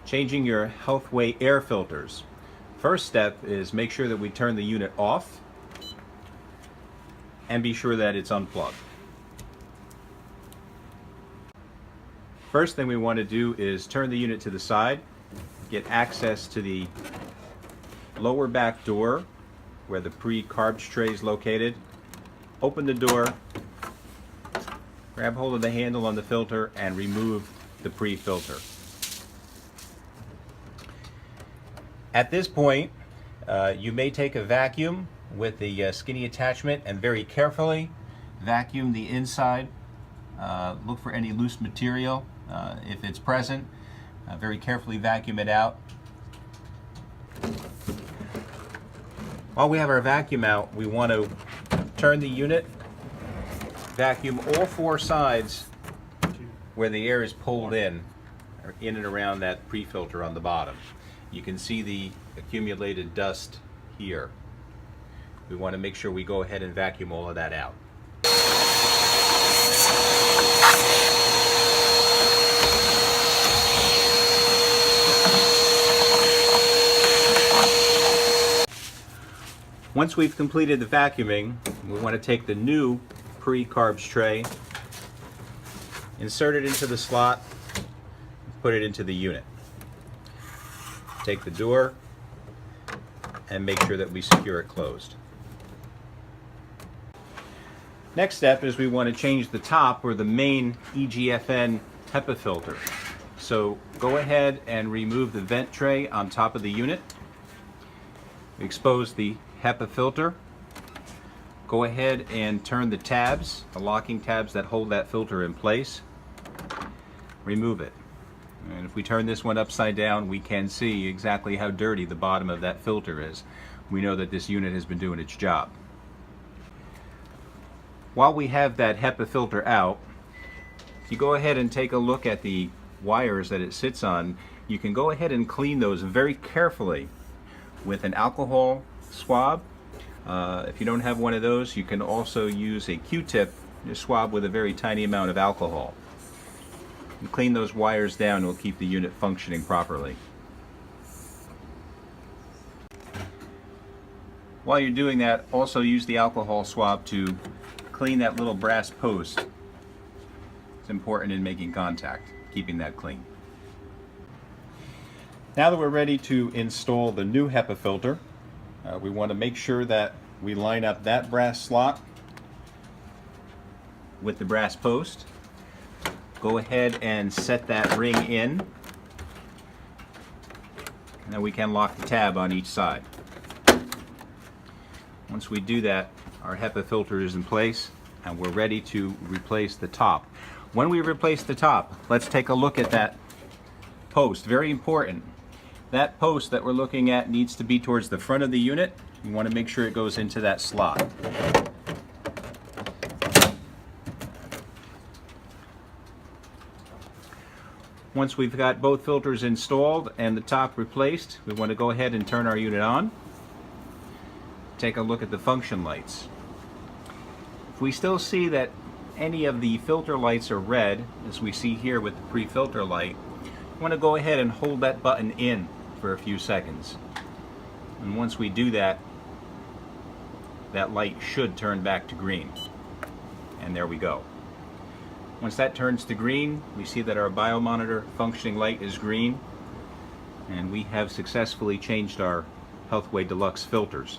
Changing your Healthway air filters. First step is make sure that we turn the unit off and be sure that it's unplugged. First thing we want to do is turn the unit to the side, get access to the lower back door where the pre-carb tray is located. Open the door, grab hold of the handle on the filter and remove the pre-filter. At this point, you may take a vacuum with the skinny attachment and very carefully vacuum the inside. Look for any loose material. If it's present, very carefully vacuum it out. While we have our vacuum out, we want to turn the unit, vacuum all four sides where the air is pulled in and around that pre-filter on the bottom. You can see the accumulated dust here. We want to make sure we go ahead and vacuum all of that out. Once we've completed the vacuuming, we want to take the new pre-carbs tray, insert it into the slot, put it into the unit. Take the door and make sure that we secure it closed. Next step is we want to change the top or the main EGFN HEPA filter. So go ahead and remove the vent tray on top of the unit. Expose the HEPA filter. Go ahead and turn the tabs, the locking tabs that hold that filter in place. Remove it. And if we turn this one upside down, we can see exactly how dirty the bottom of that filter is. We know that this unit has been doing its job. While we have that HEPA filter out, if you go ahead and take a look at the wires that it sits on, you can go ahead and clean those very carefully with an alcohol swab. If you don't have one of those, you can also use a Q-tip to swab with a very tiny amount of alcohol. And clean those wires down, it will keep the unit functioning properly. While you're doing that, also use the alcohol swab to clean that little brass post. It's important in making contact, keeping that clean. Now that we're ready to install the new HEPA filter, we want to make sure that we line up that brass slot with the brass post. Go ahead and set that ring in, and then we can lock the tab on each side. Once we do that, our HEPA filter is in place and we're ready to replace the top. When we replace the top, let's take a look at that post. Very important. That post that we're looking at needs to be towards the front of the unit. You want to make sure it goes into that slot. Once we've got both filters installed and the top replaced, we want to go ahead and turn our unit on. Take a look at the function lights. If we still see that any of the filter lights are red, as we see here with the pre-filter light, you want to go ahead and hold that button in for a few seconds. And once we do that, that light should turn back to green. And there we go. Once that turns to green, we see that our biomonitor functioning light is green, and we have successfully changed our Healthway Deluxe filters.